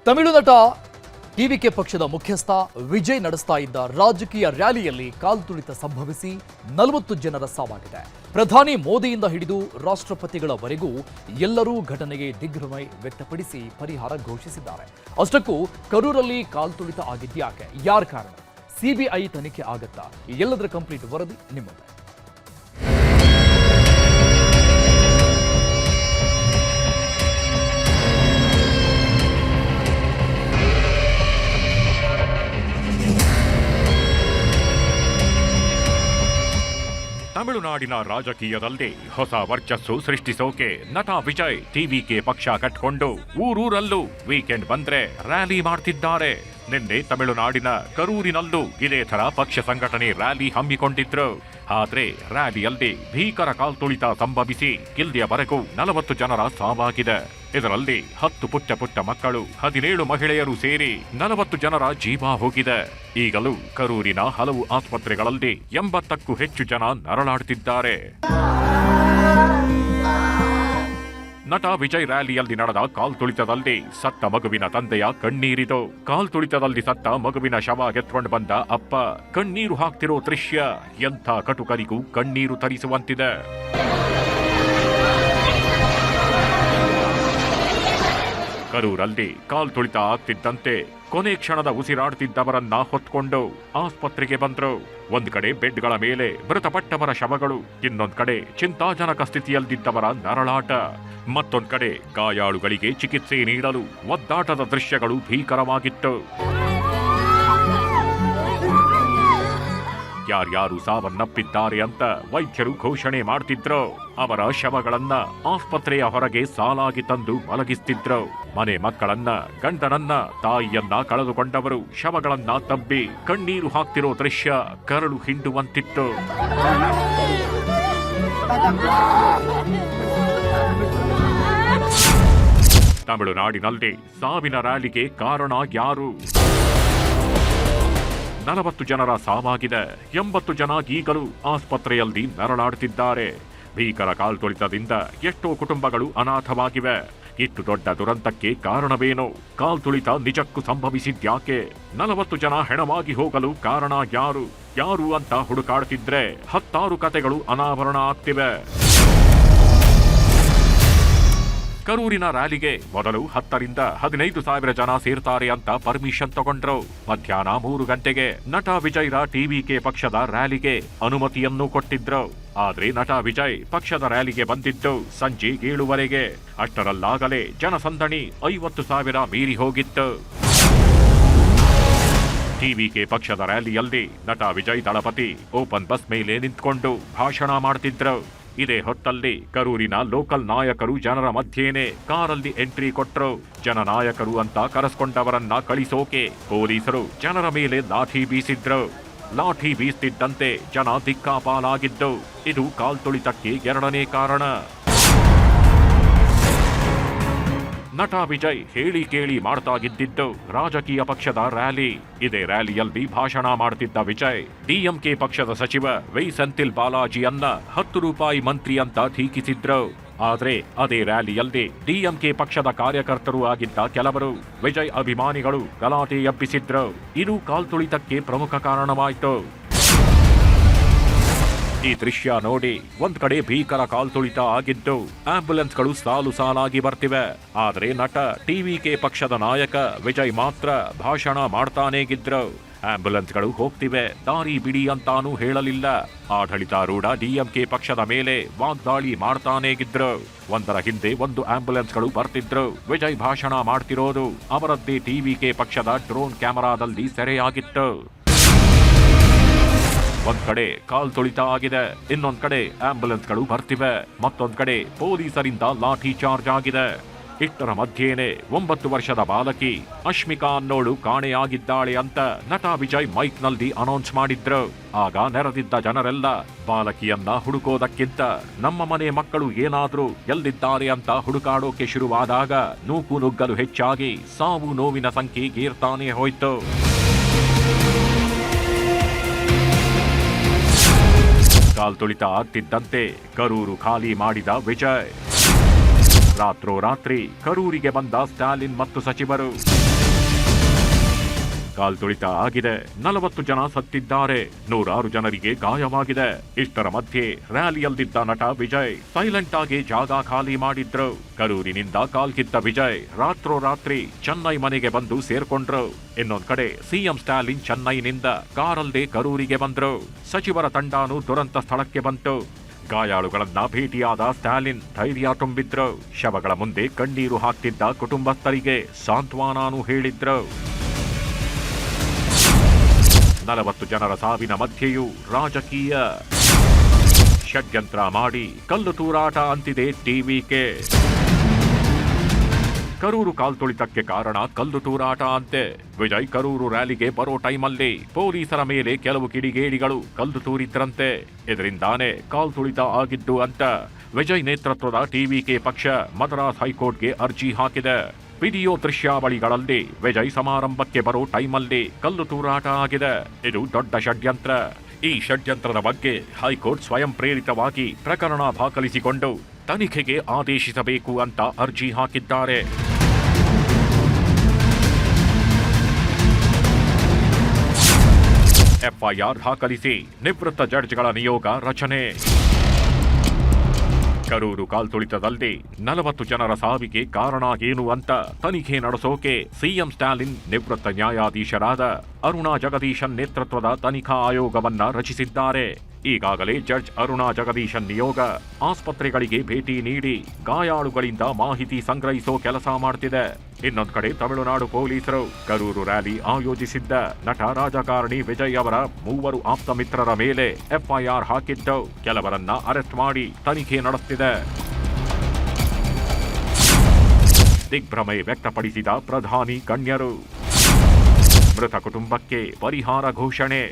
ತಮಿಳು ನಟ ಟಿವಿಕೆ ಪಕ್ಷದ ಮುಖ್ಯಸ್ಥ ವಿಜಯ್ ನಡೆಸ್ತಾ ಇದ್ದ ರಾಜಕೀಯ ರ್ಯಾಲಿಯಲ್ಲಿ ಕಾಲ್ತುಳಿತ ಸಂಭವಿಸಿ 40 ಜನರ ಸಾವಾಗಿದೆ. ಪ್ರಧಾನಿ ಮೋದಿಯಿಂದ ಹಿಡಿದು ರಾಷ್ಟ್ರಪತಿಗಳವರೆಗೂ ಎಲ್ಲರೂ ಘಟನೆಗೆ ದಿಗ್ಭ್ರಮೆ ವ್ಯಕ್ತಪಡಿಸಿ ಪರಿಹಾರ ಘೋಷಿಸಿದ್ದಾರೆ. ಅಷ್ಟಕ್ಕೂ ಕರೂರಲ್ಲಿ ಕಾಲ್ತುಳಿತ ಆಗಿದ್ಯಾಕೆ, ಯಾರ ಕಾರಣ, ಸಿಬಿಐ ತನಿಖೆ ಆಗತ್ತಾ? ಎಲ್ಲದರ ಕಂಪ್ಲೀಟ್ ವರದಿ ನಿಮ್ಮದೇ. ತಮಿಳುನಾಡಿನ ರಾಜಕೀಯದಲ್ಲಿ ಹೊಸ ವರ್ಚಸ್ಸು ಸೃಷ್ಟಿಸೋಕೆ ನಟ ವಿಜಯ್ ಟಿವಿಕೆ ಪಕ್ಷ ಕಟ್ಕೊಂಡು ಊರೂರಲ್ಲೂ ವೀಕೆಂಡ್ ಬಂದ್ರೆ ರ್ಯಾಲಿ ಮಾಡ್ತಿದ್ದಾರೆ. ನಿನ್ನೆ ತಮಿಳುನಾಡಿನ ಕರೂರಿನಲ್ಲೂ ಇದೇ ತರ ಪಕ್ಷ ಸಂಘಟನೆ ರ್ಯಾಲಿ ಹಮ್ಮಿಕೊಂಡಿದ್ರು. ಆದ್ರೆ ರ್ಯಾಲಿಯಲ್ಲಿ ಭೀಕರ ಕಾಲ್ತುಳಿತ ಸಂಭವಿಸಿ ಇಲ್ಲಿಯವರೆಗೂ 40 ಜನರ ಸಾವಾಗಿದೆ. ಇದರಲ್ಲಿ 10 ಪುಟ್ಟ ಮಕ್ಕಳು, 17 ಮಹಿಳೆಯರು ಸೇರಿ 40 ಜನರ ಜೀವ ಹೋಗಿದೆ. ಈಗಲೂ ಕರೂರಿನ ಹಲವು ಆಸ್ಪತ್ರೆಗಳಲ್ಲಿ 80ಕ್ಕೂ ಹೆಚ್ಚು ಜನ ನರಳಾಡುತ್ತಿದ್ದಾರೆ. ನಟ ವಿಜಯ್ ರ್ಯಾಲಿಯಲ್ಲಿ ನಡೆದ ಕಾಲ್ತುಳಿತದಲ್ಲಿ ಸತ್ತ ಮಗುವಿನ ತಂದೆಯ ಕಣ್ಣೀರಿದು. ಕಾಲ್ತುಳಿತದಲ್ಲಿ ಸತ್ತ ಮಗುವಿನ ಶವ ಎತ್ಕೊಂಡು ಬಂದ ಅಪ್ಪ ಕಣ್ಣೀರು ಹಾಕ್ತಿರೋ ದೃಶ್ಯ ಎಂಥ ಕಟುಕರಿಗೂ ಕಣ್ಣೀರು ತರಿಸುವಂತಿದೆ. ಕರೂರಲ್ಲಿ ಕಾಲ್ತುಳಿತ ಆಗ್ತಿದ್ದಂತೆ ಕೊನೆ ಕ್ಷಣದ ಉಸಿರಾಡ್ತಿದ್ದವರನ್ನ ಹೊತ್ಕೊಂಡು ಆಸ್ಪತ್ರೆಗೆ ಬಂದ್ರು. ಒಂದ್ ಕಡೆ ಬೆಡ್ಗಳ ಮೇಲೆ ಮೃತಪಟ್ಟವರ ಶವಗಳು, ಇನ್ನೊಂದ್ ಕಡೆ ಚಿಂತಾಜನಕ ಸ್ಥಿತಿಯಲ್ಲಿದ್ದವರ ನರಳಾಟ, ಮತ್ತೊಂದ್ ಕಡೆ ಗಾಯಾಳುಗಳಿಗೆ ಚಿಕಿತ್ಸೆ ನೀಡಲು ಒದ್ದಾಟದ ದೃಶ್ಯಗಳು ಭೀಕರವಾಗಿತ್ತು. ಯಾರ್ಯಾರು ಸಾವನ್ನಪ್ಪಿದ್ದಾರೆ ಅಂತ ವೈದ್ಯರು ಘೋಷಣೆ ಮಾಡ್ತಿದ್ರು. ಅವರ ಶವಗಳನ್ನ ಆಸ್ಪತ್ರೆಯ ಹೊರಗೆ ಸಾಲಾಗಿ ತಂದು ಮಲಗಿಸ್ತಿದ್ರು. ಮನೆ ಮಕ್ಕಳನ್ನ, ಗಂಡನನ್ನ, ತಾಯಿಯನ್ನ ಕಳೆದುಕೊಂಡವರು ಶವಗಳನ್ನ ತಬ್ಬಿ ಕಣ್ಣೀರು ಹಾಕ್ತಿರೋ ದೃಶ್ಯ ಕರಳು ಹಿಂಡುವಂತಿತ್ತು. ತಮಿಳುನಾಡಿನಲ್ಲಿ ಸಾವಿನ ರ್ಯಾಲಿಗೆ ಕಾರಣ ಯಾರು? 40 ಜನರ ಸಾವಾಗಿದೆ. 80 ಜನ ಈಗಲೂ ಆಸ್ಪತ್ರೆಯಲ್ಲಿ ನರಳಾಡುತ್ತಿದ್ದಾರೆ. ಭೀಕರ ಕಾಲ್ತುಳಿತದಿಂದ ಎಷ್ಟೋ ಕುಟುಂಬಗಳು ಅನಾಥವಾಗಿವೆ. ಇಷ್ಟು ದೊಡ್ಡ ದುರಂತಕ್ಕೆ ಕಾರಣವೇನು? ಕಾಲ್ತುಳಿತ ನಿಜಕ್ಕೂ ಸಂಭವಿಸಿದ್ಯಾಕೆ? 40 ಜನ ಹೆಣವಾಗಿ ಹೋಗಲು ಕಾರಣ ಯಾರು ಅಂತ ಹುಡುಕಾಡ್ತಿದ್ರೆ 10 ಕತೆಗಳು ಅನಾವರಣ ಆಗ್ತಿವೆ. ಕರೂರಿನ ರ್ಯಾಲಿಗೆ ಮೊದಲು 10 ರಿಂದ 15 ಸಾವಿರ ಜನ ಸೇರ್ತಾರೆ ಅಂತ ಪರ್ಮಿಷನ್ ತಗೊಂಡ್ರು. ಮಧ್ಯಾಹ್ನ 3 ಗಂಟೆಗೆ ನಟ ವಿಜಯ್ರ ಟಿವಿಕೆ ಪಕ್ಷದ ರ್ಯಾಲಿಗೆ ಅನುಮತಿಯನ್ನು ಕೊಟ್ಟಿದ್ರು. ಆದ್ರೆ ನಟ ವಿಜಯ್ ಪಕ್ಷದ ರ್ಯಾಲಿಗೆ ಬಂದಿದ್ದು ಸಂಜೆ 7 ಅಷ್ಟರಲ್ಲಾಗಲೇ ಜನಸಂದಣಿ 50,000 ಮೀರಿ ಹೋಗಿತ್ತು. ಟಿವಿಕೆ ಪಕ್ಷದ ರ್ಯಾಲಿಯಲ್ಲಿ ನಟ ವಿಜಯ್ ದಳಪತಿ ಓಪನ್ ಬಸ್ ಮೇಲೆ ನಿಂತ್ಕೊಂಡು ಭಾಷಣ ಮಾಡ್ತಿದ್ರು. ಇದೇ ಹೊತ್ತಲ್ಲಿ ಕರೂರಿನ ಲೋಕಲ್ ನಾಯಕರು ಜನರ ಮಧ್ಯೇನೆ ಕಾರಲ್ಲಿ ಎಂಟ್ರಿ ಕೊಟ್ರು. ಜನನಾಯಕರು ಅಂತ ಕರೆಸ್ಕೊಂಡವರನ್ನ ಕಳಿಸೋಕೆ ಪೊಲೀಸರು ಜನರ ಮೇಲೆ ಲಾಠಿ ಬೀಸಿದ್ರು. ಲಾಠಿ ಬೀಸ್ತಿದ್ದಂತೆ ಜನ ದಿಕ್ಕಾಪಾಲಾಗಿದ್ದು ಇದು ಕಾಲ್ತುಳಿತಕ್ಕೆ 2ನೇ ಕಾರಣ. ನಟ ವಿಜಯ್ ಹೇಳಿ ಕೇಳಿ ಮಾಡ್ತಾ ಇದ್ದಿದ್ದು ರಾಜಕೀಯ ಪಕ್ಷದ ರ್ಯಾಲಿ. ಇದೇ ರ್ಯಾಲಿಯಲ್ಲಿ ಭಾಷಣ ಮಾಡ್ತಿದ್ದ ವಿಜಯ್ ಡಿಎಂಕೆ ಪಕ್ಷದ ಸಚಿವ ವೈ ಸೆಂಥಿಲ್ ಬಾಲಾಜಿಯನ್ನ 10 ರೂಪಾಯಿ ಮಂತ್ರಿ ಅಂತ ಟೀಕಿಸಿದ್ರು. ಆದ್ರೆ ಅದೇ ರ್ಯಾಲಿಯಲ್ಲಿ ಡಿಎಂಕೆ ಪಕ್ಷದ ಕಾರ್ಯಕರ್ತರು ಆಗಿದ್ದ ಕೆಲವರು ವಿಜಯ್ ಅಭಿಮಾನಿಗಳು ಗಲಾಟೆ ಎಬ್ಬಿಸಿದ್ರು. ಇದು ಕಾಲ್ತುಳಿತಕ್ಕೆ ಪ್ರಮುಖ ಕಾರಣವಾಯಿತು. ಈ ದೃಶ್ಯ ನೋಡಿ, ಒಂದ್ ಕಡೆ ಭೀಕರ ಕಾಲ್ತುಳಿತ ಆಗಿದ್ದು ಆಂಬ್ಯುಲೆನ್ಸ್ಗಳು ಸಾಲಾಗಿ ಬರ್ತಿವೆ. ಆದ್ರೆ ನಟ ಟಿವಿಕೆ ಪಕ್ಷದ ನಾಯಕ ವಿಜಯ್ ಮಾತ್ರ ಭಾಷಣ ಮಾಡ್ತಾನೇಗಿದ್ರು. ಆಂಬ್ಯುಲೆನ್ಸ್ಗಳು ಹೋಗ್ತಿವೆ, ದಾರಿ ಬಿಡಿ ಅಂತಾನೂ ಹೇಳಲಿಲ್ಲ. ಆಡಳಿತಾರೂಢ ಡಿಎಂಕೆ ಪಕ್ಷದ ಮೇಲೆ ವಾಗ್ದಾಳಿ ಮಾಡ್ತಾನೇಗಿದ್ರು. ಒಂದರ ಹಿಂದೆ ಒಂದು ಆಂಬ್ಯುಲೆನ್ಸ್ಗಳು ಬರ್ತಿದ್ರು. ವಿಜಯ್ ಭಾಷಣ ಮಾಡ್ತಿರೋದು ಅವರದ್ದೇ ಟಿವಿಕೆ ಪಕ್ಷದ ಡ್ರೋನ್ ಕ್ಯಾಮೆರಾದಲ್ಲಿ ಸೆರೆಯಾಗಿತ್ತು. ಒಂದ್ ಕಡೆ ಕಾಲ್ತುಳಿತ ಆಗಿದೆ, ಇನ್ನೊಂದ್ ಕಡೆ ಆಂಬ್ಯುಲೆನ್ಸ್ಗಳು ಬರ್ತಿವೆ, ಮತ್ತೊಂದ್ ಕಡೆ ಪೊಲೀಸರಿಂದ ಲಾಠಿ ಚಾರ್ಜ್ ಆಗಿದೆ. ಇಷ್ಟರ ಮಧ್ಯೇನೆ 9 ವರ್ಷದ ಬಾಲಕಿ ಅಶ್ಮಿಕಾ ಅನ್ನೋಳು ಕಾಣೆಯಾಗಿದ್ದಾಳೆ ಅಂತ ನಟ ವಿಜಯ್ ಮೈಕ್ನಲ್ಲಿ ಅನೌನ್ಸ್ ಮಾಡಿದ್ರು. ಆಗ ನೆರೆದಿದ್ದ ಜನರೆಲ್ಲ ಬಾಲಕಿಯನ್ನ ಹುಡುಕೋದಕ್ಕಿಂತ ನಮ್ಮ ಮನೆ ಮಕ್ಕಳು ಏನಾದ್ರೂ ಎಲ್ಲಿದ್ದಾರೆ ಅಂತ ಹುಡುಕಾಡೋಕೆ ಶುರುವಾದಾಗ ನೂಕು ನುಗ್ಗಲು ಹೆಚ್ಚಾಗಿ ಸಾವು ನೋವಿನ ಸಂಖ್ಯೆ ಏರ್ತಾನೆ ಹೋಯ್ತು. ಕಾಲ್ತುಳಿತ ಆಗ್ತಿದ್ದಂತೆ ಕರೂರು ಖಾಲಿ ಮಾಡಿದ ವಿಜಯ್. ರಾತ್ರೋರಾತ್ರಿ ಕರೂರಿಗೆ ಬಂದ ಸ್ಟಾಲಿನ್ ಮತ್ತು ಸಚಿವರು. ಕಾಲ್ತುಳಿತ ಆಗಿದೆ, 40 ಜನ ಸತ್ತಿದ್ದಾರೆ, 100 ಜನರಿಗೆ ಗಾಯವಾಗಿದೆ. ಇಷ್ಟರ ಮಧ್ಯೆ ರ್ಯಾಲಿಯಲ್ಲಿದ್ದ ನಟ ವಿಜಯ್ ಸೈಲೆಂಟ್ ಆಗಿ ಜಾಗ ಖಾಲಿ ಮಾಡಿದ್ರು. ಕರೂರಿನಿಂದ ಕಾಲ್ಕಿತ್ತ ವಿಜಯ್ ರಾತ್ರೋರಾತ್ರಿ ಚೆನ್ನೈ ಮನೆಗೆ ಬಂದು ಸೇರ್ಕೊಂಡ್ರು. ಇನ್ನೊಂದ್ ಕಡೆ ಸಿಎಂ ಸ್ಟಾಲಿನ್ ಚೆನ್ನೈನಿಂದ ಕಾರಲ್ಲೇ ಕರೂರಿಗೆ ಬಂದ್ರು. ಸಚಿವರ ತಂಡಾನು ದುರಂತ ಸ್ಥಳಕ್ಕೆ ಬಂತು. ಗಾಯಾಳುಗಳನ್ನ ಭೇಟಿಯಾದ ಸ್ಟಾಲಿನ್ ಧೈರ್ಯ ತುಂಬಿದ್ರು. ಶವಗಳ ಮುಂದೆ ಕಣ್ಣೀರು ಹಾಕ್ತಿದ್ದ ಕುಟುಂಬಸ್ಥರಿಗೆ ಸಾಂತ್ವನಾನು ಹೇಳಿದ್ರು. 40 ಜನರ ಸಾವಿನ ಮಧ್ಯೆಯೂ ರಾಜಕೀಯ ಷಡ್ಯಂತ್ರ ಮಾಡಿ ಕಲ್ಲು ತೂರಾಟ ಅಂತಿದೆ ಟಿವಿಕೆ. ಕರೂರು ಕಾಲ್ತುಳಿತಕ್ಕೆ ಕಾರಣ ಕಲ್ಲು ತೂರಾಟ ಅಂತೆ. ವಿಜಯ್ ಕರೂರು ರ್ಯಾಲಿಗೆ ಬರೋ ಟೈಮಲ್ಲಿ ಪೊಲೀಸರ ಮೇಲೆ ಕೆಲವು ಕಿಡಿಗೇಡಿಗಳು ಕಲ್ಲು ತೂರಿದ್ರಂತೆ. ಇದರಿಂದಾನೇ ಕಾಲ್ತುಳಿತ ಆಗಿದ್ದು ಅಂತ ವಿಜಯ್ ನೇತೃತ್ವದ ಟಿವಿಕೆ ಪಕ್ಷ ಮದ್ರಾಸ್ ಹೈಕೋರ್ಟ್ಗೆ ಅರ್ಜಿ ಹಾಕಿದೆ. ವಿಡಿಯೋ ದೃಶ್ಯಾವಳಿಗಳಲ್ಲಿ ವಿಜಯ್ ಸಮಾರಂಭಕ್ಕೆ ಬರೋ ಟೈಮಲ್ಲಿ ಕಲ್ಲು ತೂರಾಟ ಆಗಿದೆ. ಇದು ದೊಡ್ಡ ಷಡ್ಯಂತ್ರ. ಈ ಷಡ್ಯಂತ್ರದ ಬಗ್ಗೆ ಹೈಕೋರ್ಟ್ ಸ್ವಯಂ ಪ್ರೇರಿತವಾಗಿ ಪ್ರಕರಣ ದಾಖಲಿಸಿಕೊಂಡು ತನಿಖೆಗೆ ಆದೇಶಿಸಬೇಕು ಅಂತ ಅರ್ಜಿ ಹಾಕಿದ್ದಾರೆ. ಎಫ್ಐಆರ್ ದಾಖಲಿಸಿ ನಿವೃತ್ತ ಜಡ್ಜ್ಗಳ ನಿಯೋಗ ರಚನೆ. ಕರೂರು ಕಾಲ್ತುಳಿತದಲ್ಲಿ 40 ಜನರ ಸಾವಿಗೆ ಕಾರಣ ಏನು ಅಂತ ತನಿಖೆ ನಡೆಸೋಕೆ ಸಿಎಂ ಸ್ಟಾಲಿನ್ ನಿವೃತ್ತ ನ್ಯಾಯಾಧೀಶರಾದ ಅರುಣಾ ಜಗದೀಶನ್ ನೇತೃತ್ವದ ತನಿಖಾ ಆಯೋಗವನ್ನ ರಚಿಸಿದ್ದಾರೆ. ಈಗಾಗಲೇ ಜಡ್ಜ್ ಅರುಣಾ ಜಗದೀಶನ್ ನಿಯೋಗ ಆಸ್ಪತ್ರೆಗಳಿಗೆ ಭೇಟಿ ನೀಡಿ ಗಾಯಾಳುಗಳಿಂದ ಮಾಹಿತಿ ಸಂಗ್ರಹಿಸೋ ಕೆಲಸ ಮಾಡ್ತಿದೆ. ಇನ್ನೊಂದು ಕಡೆ ತಮಿಳುನಾಡು ಪೊಲೀಸರು ಕರೂರು ರ್ಯಾಲಿ ಆಯೋಜಿಸಿದ್ದ ನಟ ರಾಜಕಾರಣಿ ವಿಜಯ್ ಅವರ 3 ಆಪ್ತ ಮಿತ್ರರ ಮೇಲೆ ಎಫ್ಐಆರ್ ಹಾಕಿದ್ದು ಕೆಲವರನ್ನ ಅರೆಸ್ಟ್ ಮಾಡಿ ತನಿಖೆ ನಡೆಸುತ್ತಿದೆ. ದಿಗ್ಭ್ರಮೆ ವ್ಯಕ್ತಪಡಿಸಿದ ಪ್ರಧಾನಿ ಗಣ್ಯರು. ಮೃತ ಕುಟುಂಬಕ್ಕೆ ಪರಿಹಾರ ಘೋಷಣೆ.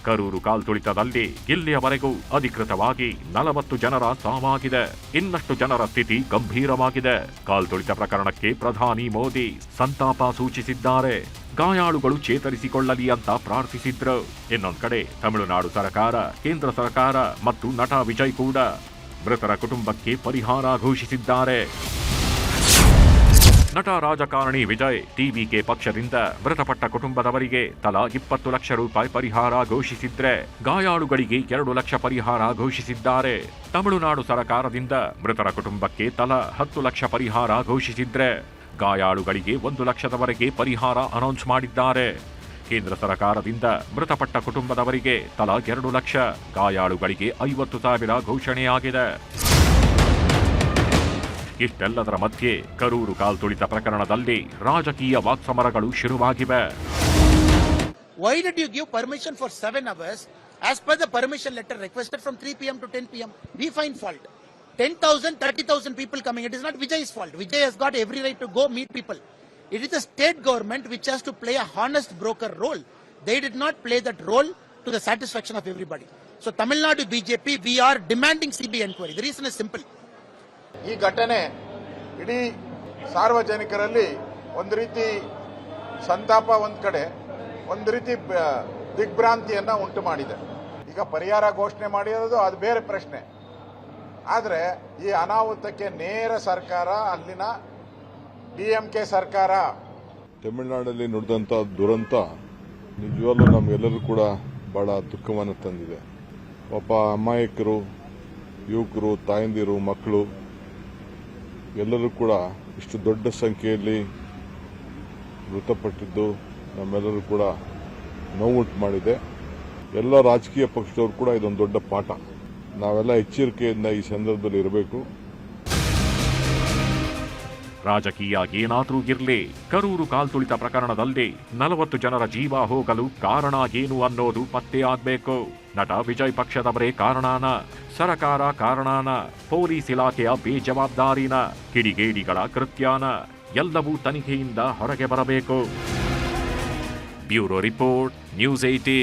ಕರೂರು ಕಾಲ್ತುಳಿತದಲ್ಲಿ ಇಲ್ಲಿಯವರೆಗೂ ಅಧಿಕೃತವಾಗಿ 40 ಜನರ ಸಾವಾಗಿದೆ. ಇನ್ನಷ್ಟು ಜನರ ಸ್ಥಿತಿ ಗಂಭೀರವಾಗಿದೆ. ಕಾಲ್ತುಳಿತ ಪ್ರಕರಣಕ್ಕೆ ಪ್ರಧಾನಿ ಮೋದಿ ಸಂತಾಪ ಸೂಚಿಸಿದ್ದಾರೆ. ಗಾಯಾಳುಗಳು ಚೇತರಿಸಿಕೊಳ್ಳಲಿ ಅಂತ ಪ್ರಾರ್ಥಿಸಿದ್ರು. ಇನ್ನೊಂದ್ ಕಡೆ ತಮಿಳುನಾಡು ಸರ್ಕಾರ, ಕೇಂದ್ರ ಸರ್ಕಾರ ಮತ್ತು ನಟ ವಿಜಯ್ ಕೂಡ ಮೃತರ ಕುಟುಂಬಕ್ಕೆ ಪರಿಹಾರ ಘೋಷಿಸಿದ್ದಾರೆ. ನಟ ರಾಜಕಾರಣಿ ವಿಜಯ್ ಟಿವಿಕೆ ಪಕ್ಷದಿಂದ ಮೃತಪಟ್ಟ ಕುಟುಂಬದವರಿಗೆ ತಲಾ 20 ಲಕ್ಷ ರೂಪಾಯಿ ಪರಿಹಾರ ಘೋಷಿಸಿದ್ರೆ, ಗಾಯಾಳುಗಳಿಗೆ 2 ಲಕ್ಷ ಪರಿಹಾರ ಘೋಷಿಸಿದ್ದಾರೆ. ತಮಿಳುನಾಡು ಸರ್ಕಾರದಿಂದ ಮೃತರ ಕುಟುಂಬಕ್ಕೆ ತಲಾ 10 ಲಕ್ಷ ಪರಿಹಾರ ಘೋಷಿಸಿದ್ರೆ, ಗಾಯಾಳುಗಳಿಗೆ 1 ಲಕ್ಷದವರೆಗೆ ಪರಿಹಾರ ಅನೌನ್ಸ್ ಮಾಡಿದ್ದಾರೆ. ಕೇಂದ್ರ ಸರ್ಕಾರದಿಂದ ಮೃತಪಟ್ಟ ಕುಟುಂಬದವರಿಗೆ ತಲಾ 2 ಲಕ್ಷ, ಗಾಯಾಳುಗಳಿಗೆ 50,000 ಘೋಷಣೆಯಾಗಿದೆ. ಇಷ್ಟೆಲ್ಲದರ ಮಧ್ಯೆ ಕರೂರು ಕಾಲ್ತುಳಿತ ಪ್ರಕರಣದಲ್ಲಿ ರಾಜಕೀಯ ವಾಕ್ಸಮರಗಳು ಶುರುವಾಗಿವೆ. Why did you give permission for 7 hours as per the permission letter requested from 3 p.m. to 10 p.m? We find fault. 10,000, 30,000 people coming. It is not Vijay's fault. Vijay has got every right to go meet people. It is the state government which has to play a honest broker role. They did not play that role to the satisfaction of everybody. So Tamil Nadu BJP, we are demanding CBI inquiry. The reason is simple. ಈ ಘಟನೆ ಇಡೀ ಸಾರ್ವಜನಿಕರಲ್ಲಿ ಒಂದು ರೀತಿ ಸಂತಾಪ, ಒಂದು ಕಡೆ ಒಂದು ರೀತಿ ದಿಗ್ಭ್ರಾಂತಿಯನ್ನ ಉಂಟು ಮಾಡಿದೆ. ಈಗ ಪರಿಹಾರ ಘೋಷಣೆ ಮಾಡಿರೋದು ಅದು ಬೇರೆ ಪ್ರಶ್ನೆ. ಆದರೆ ಈ ಅನಾಹುತಕ್ಕೆ ನೇರ ಸರ್ಕಾರ, ಅಲ್ಲಿನ ಡಿಎಂಕೆ ಸರ್ಕಾರ, ತಮಿಳುನಾಡಲ್ಲಿ ನಡೆದಂತ ದುರಂತ ನಿಜವಾಗ್ಲೂ ನಮಗೆಲ್ಲರೂ ಕೂಡ ಬಹಳ ದುಃಖವನ್ನು ತಂದಿದೆ. ಪಾಪ ಅಮಾಯಕರು, ಯುವಕರು, ತಾಯಂದಿರು, ಮಕ್ಕಳು ಎಲ್ಲರೂ ಕೂಡ ಇಷ್ಟು ದೊಡ್ಡ ಸಂಖ್ಯೆಯಲ್ಲಿ ಮೃತಪಟ್ಟಿದ್ದು ನಮ್ಮೆಲ್ಲರೂ ಕೂಡ ನೋವುಂಟು ಮಾಡಿದೆ. ಎಲ್ಲ ರಾಜಕೀಯ ಪಕ್ಷದವರು ಕೂಡ ಇದೊಂದು ದೊಡ್ಡ ಪಾಠ. ನಾವೆಲ್ಲ ಎಚ್ಚರಿಕೆಯಿಂದ ಈ ಸಂದರ್ಭದಲ್ಲಿ ಇರಬೇಕು. ರಾಜಕೀಯ ಏನಾದ್ರೂ ಇರ್ಲಿ, ಕರೂರು ಕಾಲ್ತುಳಿತ ಪ್ರಕರಣದಲ್ಲಿ 40 ಜನರ ಜೀವ ಹೋಗಲು ಕಾರಣ ಏನು ಅನ್ನೋದು ಪತ್ತೆಯಾಗಬೇಕು. ನಟ ವಿಜಯ್ ಪಕ್ಷದವರೇ ಕಾರಣಾನ, ಸರಕಾರ ಕಾರಣಾನ, ಪೊಲೀಸ್ ಇಲಾಖೆಯ ಬೇಜವಾಬ್ದಾರಿನ, ಕಿಡಿಗೇಡಿಗಳ ಕೃತ್ಯಾನ, ಎಲ್ಲವೂ ತನಿಖೆಯಿಂದ ಹೊರಗೆ ಬರಬೇಕು. Bureau report, news 18.